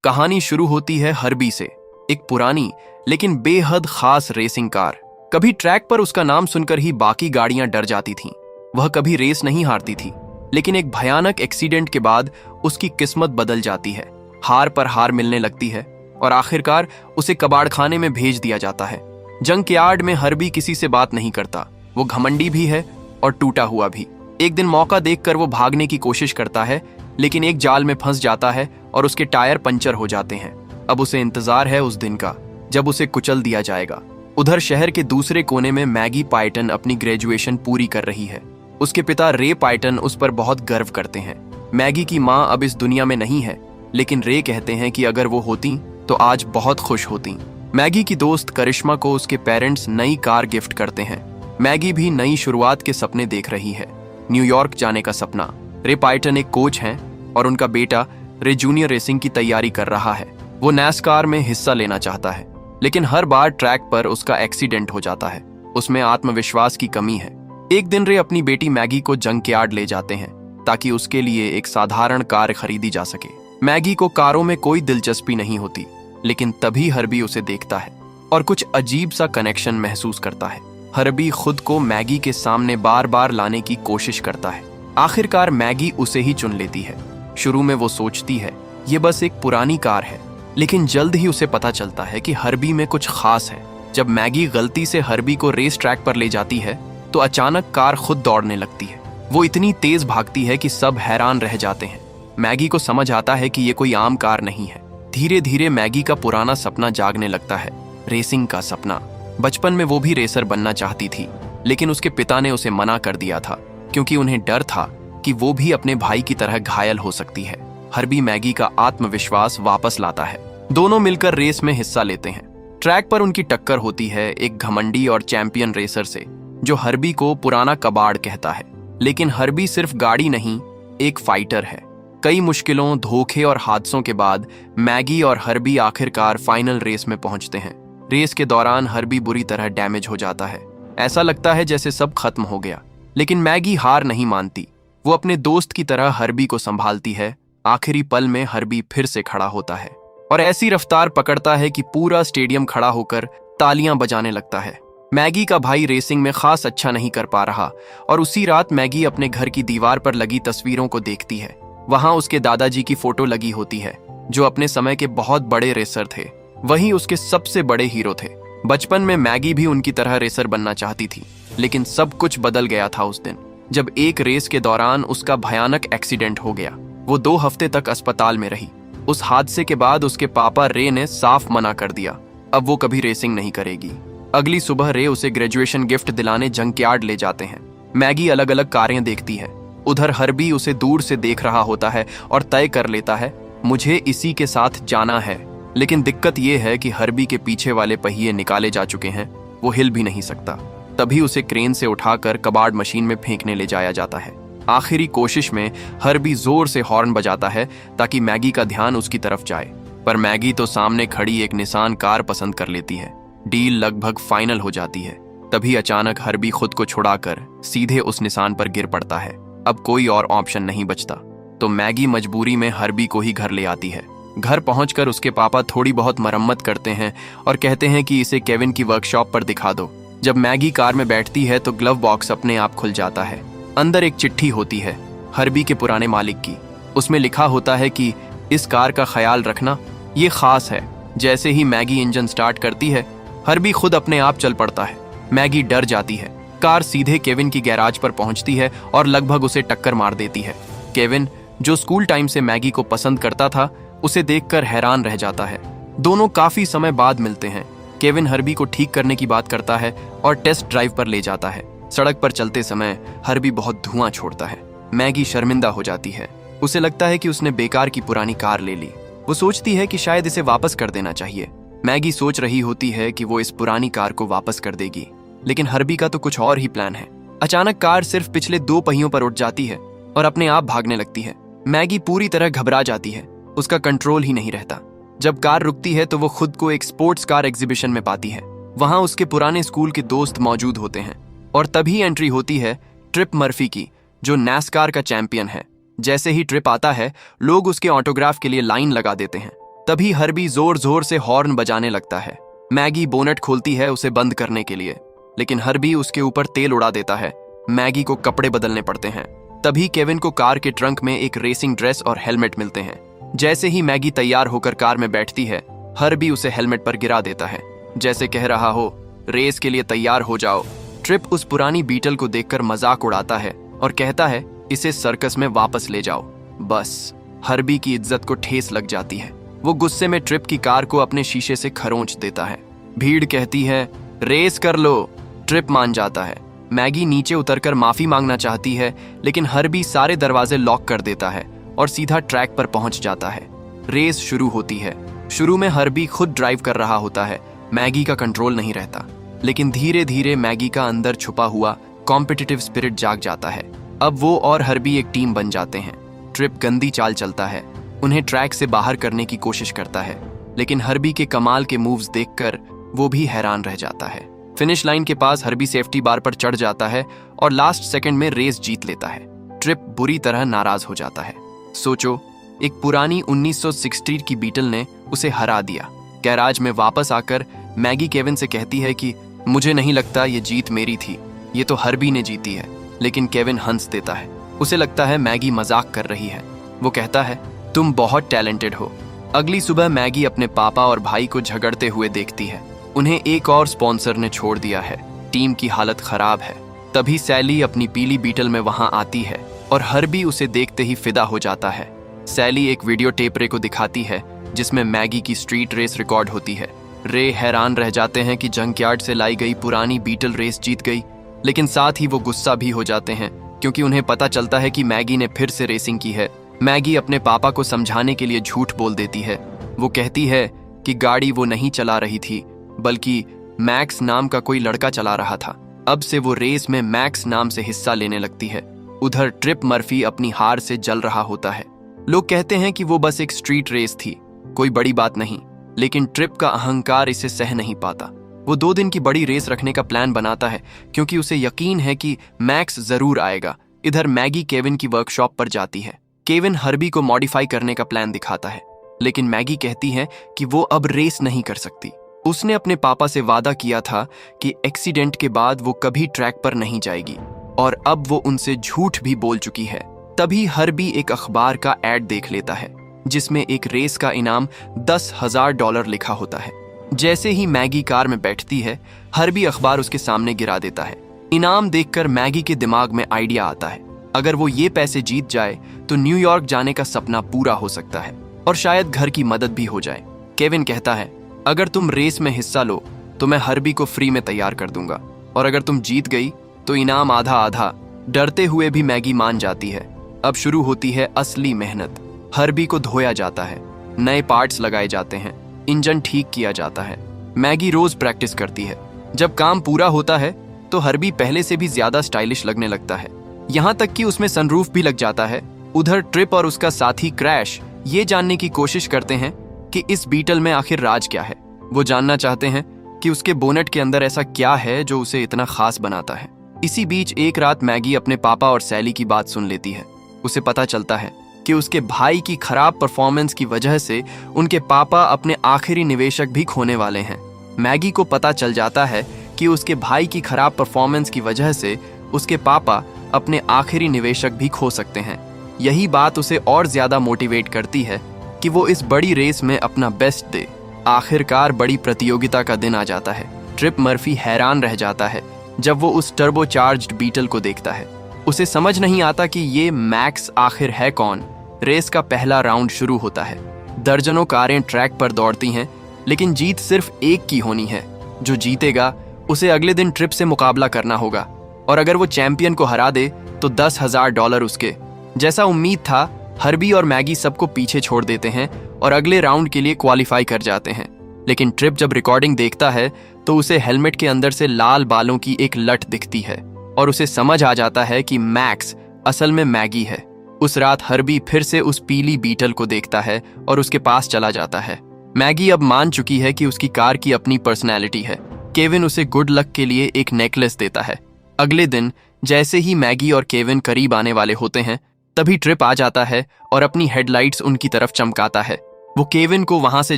कहानी शुरू होती है हर्बी से, एक पुरानी लेकिन बेहद खास रेसिंग कार। कभी ट्रैक पर उसका नाम सुनकर ही बाकी गाड़ियां डर जाती थीं। वह कभी रेस नहीं हारती थी, लेकिन एक भयानक एक्सीडेंट के बाद उसकी किस्मत बदल जाती है। हार पर हार मिलने लगती है और आखिरकार उसे कबाड़खाने में भेज दिया जाता है। जंकयार्ड में हर्बी किसी से बात नहीं करता। वो घमंडी भी है और टूटा हुआ भी। एक दिन मौका देखकर वो भागने की कोशिश करता है, लेकिन एक जाल में फंस जाता है और उसके टायर पंचर हो जाते हैं। अब उसे इंतजार है उस दिन का जब उसे कुचल दिया जाएगा। उधर शहर के दूसरे कोने में मैगी पाइटन अपनी ग्रेजुएशन पूरी कर रही है। उसके पिता रे पाइटन उस पर बहुत गर्व करते हैं। मैगी की माँ अब इस दुनिया में नहीं है, लेकिन रे कहते हैं कि अगर वो होती तो आज बहुत खुश होती। मैगी की दोस्त करिश्मा को उसके पेरेंट्स नई कार गिफ्ट करते हैं। मैगी भी नई शुरुआत के सपने देख रही है, न्यूयॉर्क जाने का सपना। रे पाइटन एक कोच हैं और उनका बेटा रे जूनियर रेसिंग की तैयारी कर रहा है। वो नैसकार में हिस्सा लेना चाहता है, लेकिन हर बार ट्रैक पर उसका एक्सीडेंट हो जाता है। उसमें आत्मविश्वास की कमी है। एक दिन रे अपनी बेटी मैगी को जंकयार्ड ले जाते हैं ताकि उसके लिए एक साधारण कार खरीदी जा सके। मैगी को कारों में कोई दिलचस्पी नहीं होती, लेकिन तभी हर्बी उसे देखता है और कुछ अजीब सा कनेक्शन महसूस करता है। हर्बी खुद को मैगी के सामने बार बार लाने की कोशिश करता है। आखिरकार मैगी उसे ही चुन लेती है। शुरू में वो सोचती है ये बस एक पुरानी कार है, लेकिन जल्द ही उसे पता चलता है कि हर्बी में कुछ खास है। जब मैगी गलती से हर्बी को रेस ट्रैक पर ले जाती है तो अचानक कार खुद दौड़ने लगती है। वो इतनी तेज भागती है कि सब हैरान रह जाते हैं। मैगी को समझ आता है कि ये कोई आम कार नहीं है। धीरे धीरे मैगी का पुराना सपना जागने लगता है, रेसिंग का सपना। बचपन में वो भी रेसर बनना चाहती थी, लेकिन उसके पिता ने उसे मना कर दिया था क्योंकि उन्हें डर था कि वो भी अपने भाई की तरह घायल हो सकती है। हर्बी मैगी का आत्मविश्वास वापस लाता है। दोनों मिलकर रेस में हिस्सा लेते हैं। ट्रैक पर उनकी टक्कर होती है एक घमंडी और चैंपियन रेसर से, जो हर्बी को पुराना कबाड़ कहता है। लेकिन हर्बी सिर्फ गाड़ी नहीं, एक फाइटर है। कई मुश्किलों, धोखे और हादसों के बाद मैगी और हर्बी आखिरकार फाइनल रेस में पहुंचते हैं। रेस के दौरान हर्बी बुरी तरह डैमेज हो जाता है। ऐसा लगता है जैसे सब खत्म हो गया, लेकिन मैगी हार नहीं मानती। वो अपने दोस्त की तरह हर्बी को संभालती है। आखिरी पल में हर्बी फिर से खड़ा होता है और ऐसी रफ्तार पकड़ता है कि पूरा स्टेडियम खड़ा होकर तालियां बजाने लगता है। मैगी का भाई रेसिंग में खास अच्छा नहीं कर पा रहा और उसी रात मैगी अपने घर की दीवार पर लगी तस्वीरों को देखती है। वहां उसके दादाजी की फोटो लगी होती है, जो अपने समय के बहुत बड़े रेसर थे। वही उसके सबसे बड़े हीरो थे। बचपन में मैगी भी उनकी तरह रेसर बनना चाहती थी, लेकिन सब कुछ बदल गया था उस दिन, जब एक रेस के दौरान उसका भयानक एक्सीडेंट हो गया। वो 2 हफ्ते तक अस्पताल में रही। उस हादसे के बाद उसके पापा रे ने साफ मना कर दिया, अब वो कभी रेसिंग नहीं करेगी। अगली सुबह रे उसे ग्रेजुएशन गिफ्ट दिलाने जंकयार्ड ले जाते हैं। मैगी अलग अलग कारें देखती है। उधर हर्बी उसे दूर से देख रहा होता है और तय कर लेता है, मुझे इसी के साथ जाना है। लेकिन दिक्कत ये है कि हर्बी के पीछे वाले पहिए निकाले जा चुके हैं, वो हिल भी नहीं सकता। तभी उसे क्रेन से उठाकर कबाड़ मशीन में फेंकने ले जाया जाता है। आखिरी कोशिश में हर्बी जोर से हॉर्न बजाता है ताकि मैगी का ध्यान उसकी तरफ जाए, पर मैगी तो सामने खड़ी एक निसान कार पसंद कर लेती है। डील लगभग फाइनल हो जाती है। तभी अचानक हर्बी खुद को छुड़ाकर सीधे उस निसान पर गिर पड़ता है। अब कोई और ऑप्शन नहीं बचता, तो मैगी मजबूरी में हर्बी को ही घर ले आती है। घर पहुंचकर उसके पापा थोड़ी बहुत मरम्मत करते हैं और कहते हैं कि इसे केविन की वर्कशॉप पर दिखा दो। जब मैगी कार में बैठती है तो ग्लव बॉक्स अपने आप खुल जाता है। अंदर एक चिट्ठी होती है, हर्बी के पुराने मालिक की। उसमें लिखा होता है कि इस कार का ख्याल रखना, ये खास है। जैसे ही मैगी इंजन स्टार्ट करती है, हर्बी खुद अपने आप चल पड़ता है। मैगी डर जाती है। कार सीधे केविन की गैराज पर पहुंचती है और लगभग उसे टक्कर मार देती है। केविन, जो स्कूल टाइम से मैगी को पसंद करता था, उसे देखकर हैरान रह जाता है। दोनों काफी समय बाद मिलते हैं। केविन हर्बी को ठीक करने की बात करता है और टेस्ट ड्राइव पर ले जाता है। सड़क पर चलते समय हर्बी बहुत धुआं छोड़ता है। मैगी शर्मिंदा हो जाती है। उसे लगता है कि उसने बेकार की पुरानी कार ले ली। वो सोचती है कि शायद इसे वापस कर देना चाहिए। मैगी सोच रही होती है कि वो इस पुरानी कार को वापस कर देगी, लेकिन हर्बी का तो कुछ और ही प्लान है। अचानक कार सिर्फ पिछले 2 पहियों पर उठ जाती है और अपने आप भागने लगती है। मैगी पूरी तरह घबरा जाती है, उसका कंट्रोल ही नहीं रहता। जब कार रुकती है तो वो खुद को एक स्पोर्ट्स कार एग्जीबिशन में पाती है। वहां उसके पुराने स्कूल के दोस्त मौजूद होते हैं और तभी एंट्री होती है ट्रिप मर्फी की, जो नैसकार का चैंपियन है। जैसे ही ट्रिप आता है, लोग उसके ऑटोग्राफ के लिए लाइन लगा देते हैं। तभी हर्बी जोर जोर से हॉर्न बजाने लगता है। मैगी बोनट खोलती है उसे बंद करने के लिए, लेकिन हर्बी उसके ऊपर तेल उड़ा देता है। मैगी को कपड़े बदलने पड़ते हैं। तभी केविन को कार के ट्रंक में एक रेसिंग ड्रेस और हेलमेट मिलते हैं। जैसे ही मैगी तैयार होकर कार में बैठती है, हर्बी उसे हेलमेट पर गिरा देता है, जैसे कह रहा हो रेस के लिए तैयार हो जाओ। ट्रिप उस पुरानी बीटल को देखकर मजाक उड़ाता है और कहता है इसे सर्कस में वापस ले जाओ। बस हर्बी की इज्जत को ठेस लग जाती है। वो गुस्से में ट्रिप की कार को अपने शीशे से खरोंच देता है। भीड़ कहती है रेस कर लो। ट्रिप मान जाता है। मैगी नीचे उतरकर माफी मांगना चाहती है, लेकिन हर्बी सारे दरवाजे लॉक कर देता है और सीधा ट्रैक पर पहुंच जाता है। रेस शुरू होती है। शुरू में हर्बी खुद ड्राइव कर रहा होता है, मैगी का कंट्रोल नहीं रहता, लेकिन धीरे धीरे मैगी का अंदर छुपा हुआ कॉम्पिटिटिव स्पिरिट जाग जाता है। अब वो और हर्बी एक टीम बन जाते हैं। ट्रिप गंदी चाल चलता है, उन्हें ट्रैक से बाहर करने की कोशिश करता है, लेकिन हर्बी के कमाल के मूव्स देखकर वो भी हैरान रह जाता है। फिनिश लाइन के पास हर्बी सेफ्टी बार पर चढ़ जाता है और लास्ट सेकंड में रेस जीत लेता है। ट्रिप बुरी तरह नाराज हो जाता है। सोचो, एक पुरानी 1960 की बीटल ने उसे हरा दिया। गैराज में वापस आकर मैगी केविन से कहती है कि मुझे नहीं लगता ये जीत मेरी थी, ये तो हर्बी ने जीती है। लेकिन केविन हंस देता है। उसे लगता है मैगी मजाक कर रही है। वो कहता है तुम बहुत टैलेंटेड हो। अगली सुबह मैगी अपने पापा और भाई को झगड़ते हुए देखती है। उन्हें एक और स्पॉन्सर ने छोड़ दिया है। टीम की हालत खराब है। तभी सैली अपनी पीली बीटल में वहां आती है और हर्बी उसे देखते ही फिदा हो जाता है। सैली एक वीडियो टेप रे को दिखाती है जिसमें मैगी की स्ट्रीट रेस रिकॉर्ड होती है। रे हैरान रह जाते हैं कि जंकयार्ड से लाई गई पुरानी बीटल रेस जीत गई, लेकिन साथ ही वो गुस्सा भी हो जाते हैं क्योंकि उन्हें पता चलता है कि मैगी ने फिर से रेसिंग की है। मैगी अपने पापा को समझाने के लिए झूठ बोल देती है। वो कहती है कि गाड़ी वो नहीं चला रही थी, बल्कि मैक्स नाम का कोई लड़का चला रहा था। अब से वो रेस में मैक्स नाम से हिस्सा लेने लगती है। उधर ट्रिप मर्फी अपनी हार से जल रहा होता है। लोग कहते हैं कि वो बस एक स्ट्रीट रेस थी, कोई बड़ी बात नहीं, लेकिन ट्रिप का अहंकार इसे सह नहीं पाता। वो 2 दिन की बड़ी रेस रखने का प्लान बनाता है क्योंकि उसे यकीन है कि मैक्स जरूर आएगा। इधर मैगी केविन की वर्कशॉप पर जाती है। केविन हर्बी को मॉडिफाई करने का प्लान दिखाता है, लेकिन मैगी कहती है कि वो अब रेस नहीं कर सकती। उसने अपने पापा से वादा किया था कि एक्सीडेंट के बाद वो कभी ट्रैक पर नहीं जाएगी, और अब वो उनसे झूठ भी बोल चुकी है। तभी हर्बी एक अखबार का एड देख लेता है जिसमें एक रेस का इनाम $10,000 लिखा होता है। जैसे ही मैगी कार में बैठती है, हर्बी अखबार उसके सामने गिरा देता है। इनाम देखकर मैगी के दिमाग में आइडिया आता है, अगर वो ये पैसे जीत जाए तो न्यूयॉर्क जाने का सपना पूरा हो सकता है और शायद घर की मदद भी हो जाए। केविन कहता है अगर तुम रेस में हिस्सा लो तो मैं हर्बी को फ्री में तैयार कर दूंगा, और अगर तुम जीत गई तो इनाम आधा आधा। डरते हुए भी मैगी मान जाती है। अब शुरू होती है असली मेहनत। हर्बी को धोया जाता है, नए पार्ट्स लगाए जाते हैं, इंजन ठीक किया जाता है। मैगी रोज प्रैक्टिस करती है। जब काम पूरा होता है तो हर्बी पहले से भी ज्यादा स्टाइलिश लगने लगता है, यहाँ तक कि उसमें सनरूफ भी लग जाता है। उधर ट्रिप और उसका साथी क्रैश ये जानने की कोशिश करते हैं कि इस बीटल में आखिर राज क्या है। वो जानना चाहते हैं कि उसके बोनेट के अंदर ऐसा क्या है जो उसे इतना खास बनाता है। इसी बीच एक रात मैगी अपने पापा और सैली की बात सुन लेती है। उसे पता चलता है कि उसके भाई की खराब परफॉर्मेंस की वजह से उनके पापा अपने आखिरी निवेशक भी खोने वाले हैं। मैगी को पता चल जाता है कि उसके भाई की खराब परफॉर्मेंस की वजह से उसके पापा अपने आखिरी निवेशक भी खो सकते हैं। यही बात उसे और ज्यादा मोटिवेट करती है कि वो इस बड़ी रेस में अपना बेस्ट दे। आखिरकार बड़ी प्रतियोगिता का दिन आ जाता है। ट्रिप मर्फी हैरान रह जाता है जब वो उस टर्बोचार्ज्ड बीटल को देखता है। उसे समझ नहीं आता कि ये मैक्स आखिर है कौन। रेस का पहला राउंड शुरू होता है। दर्जनों कारें ट्रैक पर दौड़ती हैं, लेकिन जीत सिर्फ एक की होनी है। जो जीतेगा उसे अगले दिन ट्रिप से मुकाबला करना होगा, और अगर वो चैंपियन को हरा दे तो $10,000 उसके। जैसा उम्मीद था, हर्बी और मैगी सबको पीछे छोड़ देते हैं और अगले राउंड के लिए क्वालिफाई कर जाते हैं। लेकिन ट्रिप जब रिकॉर्डिंग देखता है तो उसे हेलमेट के अंदर से लाल बालों की एक लट दिखती है और उसे समझ आ जाता है कि मैक्स असल में मैगी है। उस रात हर्बी फिर से उस पीली बीटल को देखता है और उसके पास चला जाता है। मैगी अब मान चुकी है कि उसकी कार की अपनी पर्सनैलिटी है। केविन उसे गुड लक के लिए एक नेकलेस देता है। अगले दिन जैसे ही मैगी और केविन करीब आने वाले होते हैं, तभी ट्रिप आ जाता है और अपनी हेडलाइट्स उनकी तरफ चमकाता है। वो केविन को वहां से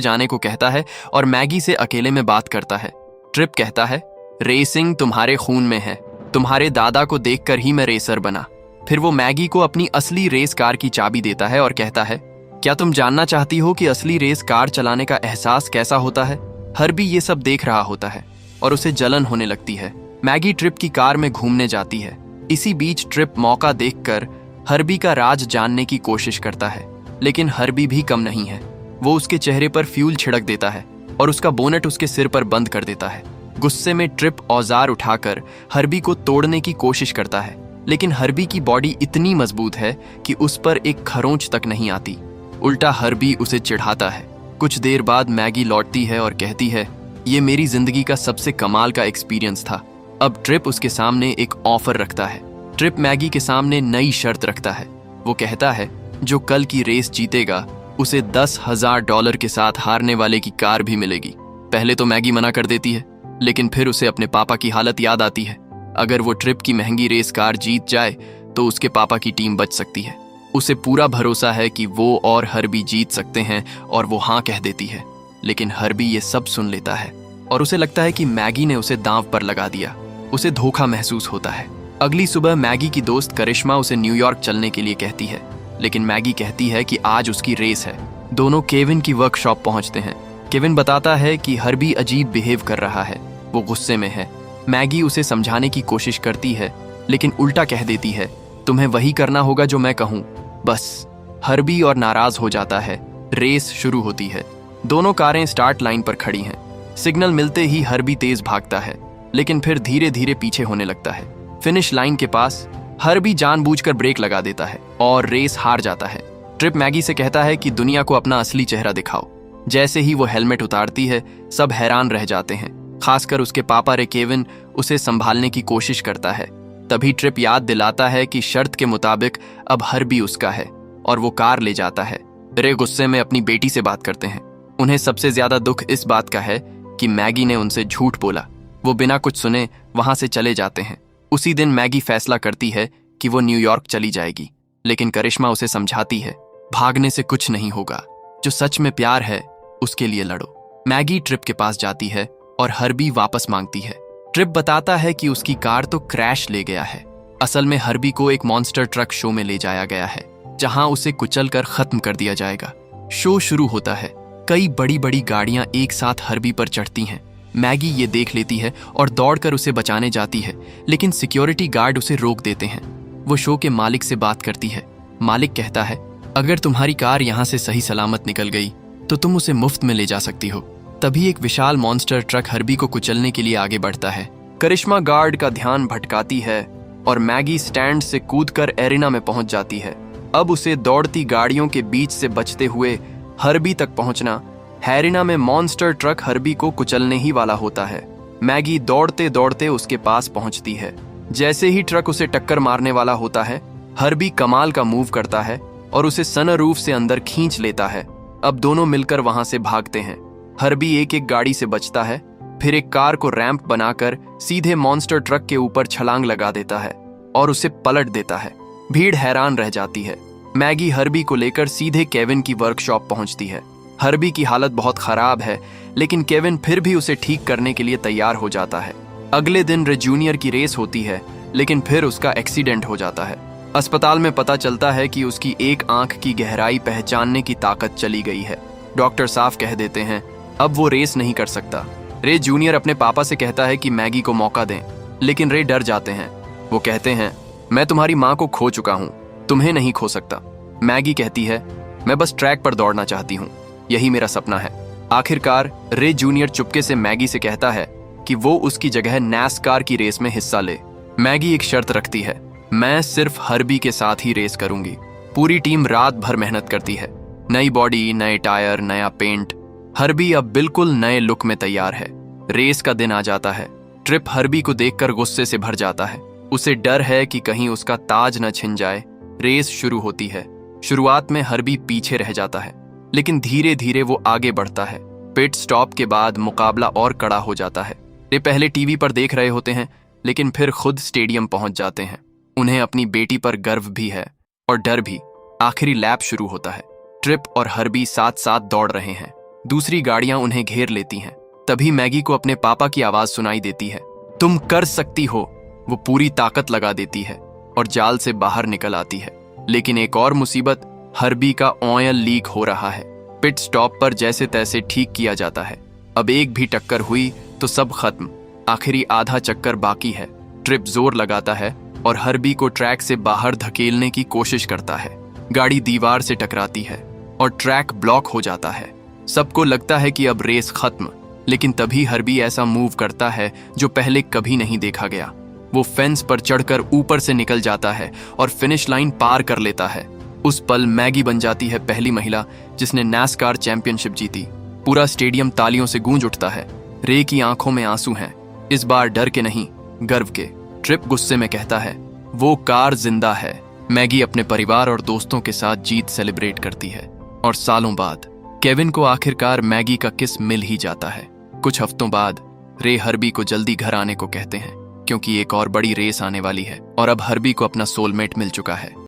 जाने को कहता है और मैगी से अकेले में बात करता है। ट्रिप कहता है, रेसिंग तुम्हारे खून में है, तुम्हारे दादा को देखकर ही मैं रेसर बना। फिर वो मैगी को अपनी असली रेस कार की चाबी देता है और कहता है, क्या तुम जानना चाहती हो कि असली रेस कार चलाने का एहसास कैसा होता है? हर्बी ये सब देख रहा होता है और उसे जलन होने लगती है। मैगी ट्रिप की कार में घूमने जाती है। इसी बीच ट्रिप मौका देखकर हर्बी का राज जानने की कोशिश करता है, लेकिन हर्बी भी कम नहीं है। वो उसके चेहरे पर फ्यूल छिड़क देता है और उसका बोनट उसके सिर पर बंद कर देता है। गुस्से में ट्रिप औजार उठाकर हर्बी को तोड़ने की कोशिश करता है, लेकिन हर्बी की बॉडी इतनी मजबूत है कि उस पर एक खरोंच तक नहीं आती। उल्टा हर्बी उसे चिढ़ाता है। कुछ देर बाद मैगी लौटती है और कहती है, ये मेरी जिंदगी का सबसे कमाल का एक्सपीरियंस था। अब ट्रिप उसके सामने एक ऑफर रखता है। ट्रिप मैगी के सामने नई शर्त रखता है। वो कहता है, जो कल की रेस जीतेगा उसे $10,000 के साथ हारने वाले की कार भी मिलेगी। पहले तो मैगी मना कर देती है, लेकिन फिर उसे अपने पापा की हालत याद आती है। अगर वो ट्रिप की महंगी रेस कार जीत जाए तो उसके पापा की टीम बच सकती है। उसे पूरा भरोसा है कि वो और हर्बी जीत सकते हैं और वो हाँ कह देती है। लेकिन हर्बी ये सब सुन लेता है और उसे लगता है कि मैगी ने उसे दांव पर लगा दिया। उसे धोखा महसूस होता है। अगली सुबह मैगी की दोस्त करिश्मा उसे न्यूयॉर्क चलने के लिए कहती है, लेकिन मैगी कहती है कि आज उसकी रेस है। दोनों केविन की वर्कशॉप पहुंचते हैं। केविन बताता है कि हर्बी अजीब बिहेव कर रहा है, वो गुस्से में है। मैगी उसे समझाने की कोशिश करती है, लेकिन उल्टा कह देती है, तुम्हें वही करना होगा जो मैं कहूं। बस हर्बी और नाराज हो जाता है। रेस शुरू होती है। दोनों कारें स्टार्ट लाइन पर खड़ी हैं। सिग्नल मिलते ही हर्बी तेज भागता है, लेकिन फिर धीरे धीरे पीछे होने लगता है। फिनिश लाइन के पास हर्बी जानबूझकर ब्रेक लगा देता है और रेस हार जाता है। ट्रिप मैगी से कहता है कि दुनिया को अपना असली चेहरा दिखाओ। जैसे ही वो हेलमेट उतारती है, सब हैरान रह जाते हैं, खासकर उसके पापा रे केविन उसे संभालने की कोशिश करता है। तभी ट्रिप याद दिलाता है कि शर्त के मुताबिक अब हर्बी उसका है और वो कार ले जाता है। रे गुस्से में अपनी बेटी से बात करते हैं। उन्हें सबसे ज्यादा दुख इस बात का है कि मैगी ने उनसे झूठ बोला। वो बिना कुछ सुने वहां से चले जाते हैं। उसी दिन मैगी फैसला करती है कि वो न्यूयॉर्क चली जाएगी, लेकिन करिश्मा उसे समझाती है, भागने से कुछ नहीं होगा, जो सच में प्यार है उसके लिए लड़ो। मैगी ट्रिप के पास जाती है और हर्बी वापस मांगती है। ट्रिप बताता है कि उसकी कार तो क्रैश ले गया है। असल में हर्बी को एक मॉन्स्टर ट्रक शो में ले जाया गया है, जहां उसे कुचलकर खत्म कर दिया जाएगा। शो शुरू होता है। कई बड़ी बड़ी गाड़ियां एक साथ हर्बी पर चढ़ती हैं। मैगी ये देख लेती है और दौड़कर उसे बचाने जाती है, लेकिन सिक्योरिटी गार्ड उसे रोक देते हैं। वो शो के मालिक से बात करती है। मालिक कहता है, अगर तुम्हारी कार यहाँ से सही सलामत निकल गई तो तुम उसे मुफ्त में ले जा सकती हो। तभी एक विशाल मॉन्स्टर ट्रक हर्बी को कुचलने के लिए आगे बढ़ता है। करिश्मा गार्ड का ध्यान भटकाती है और मैगी स्टैंड से कूदकर एरिना में पहुंच जाती है। अब उसे दौड़ती गाड़ियों के बीच से बचते हुए हर्बी तक पहुंचना। हैरिना में मॉन्स्टर ट्रक हर्बी को कुचलने ही वाला होता है। मैगी दौड़ते दौड़ते उसके पास पहुंचती है। जैसे ही ट्रक उसे टक्कर मारने वाला होता है, हर्बी कमाल का मूव करता है और उसे सनरूफ से अंदर खींच लेता है। अब दोनों मिलकर वहां से भागते हैं। हर्बी एक एक गाड़ी से बचता है, फिर एक कार को रैंप बनाकर सीधे मॉन्स्टर ट्रक के ऊपर छलांग लगा देता है और उसे पलट देता है। भीड़ हैरान रह जाती है। मैगी हर्बी को लेकर सीधे केविन की वर्कशॉप पहुंचती है। हर्बी की हालत बहुत खराब है, लेकिन केविन फिर भी उसे ठीक करने के लिए तैयार हो जाता है। अगले दिन रे जूनियर की रेस होती है, लेकिन फिर उसका एक्सीडेंट हो जाता है। अस्पताल में पता चलता है कि उसकी एक आंख की गहराई पहचानने की ताकत चली गई है। डॉक्टर साफ कह देते हैं अब वो रेस नहीं कर सकता। रे जूनियर अपने पापा से कहता है कि मैगी को मौका दें, लेकिन रे डर जाते हैं। वो कहते हैं, मैं तुम्हारी माँ को खो चुका हूँ, तुम्हें नहीं खो सकता। मैगी कहती है, मैं बस ट्रैक पर दौड़ना चाहती हूँ, यही मेरा सपना है। आखिरकार रे जूनियर चुपके से मैगी से कहता है कि वो उसकी जगह नैसकार की रेस में हिस्सा ले। मैगी एक शर्त रखती है, मैं सिर्फ हर्बी के साथ ही रेस करूंगी। पूरी टीम रात भर मेहनत करती है। नई बॉडी, नए टायर, नया पेंट। हर्बी अब बिल्कुल नए लुक में तैयार है। रेस का दिन आ जाता है। ट्रिप हर्बी को देखकर गुस्से से भर जाता है। उसे डर है कि कहीं उसका ताज न छिन जाए। रेस शुरू होती है। शुरुआत में हर्बी पीछे रह जाता है, लेकिन धीरे धीरे वो आगे बढ़ता है। पिट स्टॉप के बाद मुकाबला और कड़ा हो जाता है। वे पहले टीवी पर देख रहे होते हैं, लेकिन फिर खुद स्टेडियम पहुंच जाते हैं। उन्हें अपनी बेटी पर गर्व भी है और डर भी। आखिरी लैप शुरू होता है। ट्रिप और हर्बी साथ साथ दौड़ रहे हैं। दूसरी गाड़ियां उन्हें घेर लेती हैं। तभी मैगी को अपने पापा की आवाज सुनाई देती है। तुम कर सकती हो। वो पूरी ताकत लगा देती है और जाल से बाहर निकल आती है। लेकिन एक और मुसीबत, हर्बी का ऑयल लीक हो रहा है। पिट स्टॉप पर जैसे तैसे ठीक किया जाता है। अब एक भी टक्कर हुई तो सब खत्म। आखिरी आधा चक्कर बाकी है। ट्रिप जोर लगाता है और हर्बी को ट्रैक से बाहर धकेलने की कोशिश करता है। गाड़ी दीवार से टकराती है और ट्रैक ब्लॉक हो जाता है। सबको लगता है कि अब रेस खत्म, लेकिन तभी हर्बी ऐसा मूव करता है जो पहले कभी नहीं देखा गया। वो फेंस पर चढ़कर ऊपर से निकल जाता है और फिनिश लाइन पार कर लेता है। उस पल मैगी बन जाती है पहली महिला जिसने नैस्कार चैंपियनशिप जीती। पूरा स्टेडियम तालियों से गूंज उठता है। रे की आंखों में आंसू हैं, इस बार डर के नहीं, गर्व के। ट्रिप गुस्से में कहता है, वो कार जिंदा है। मैगी अपने परिवार और दोस्तों के साथ जीत सेलिब्रेट करती है। और सालों बाद केविन को आखिरकार मैगी का किस मिल ही जाता है। कुछ हफ्तों बाद रे हर्बी को जल्दी घर आने को कहते हैं, क्योंकि एक और बड़ी रेस आने वाली है और अब हर्बी को अपना सोलमेट मिल चुका है।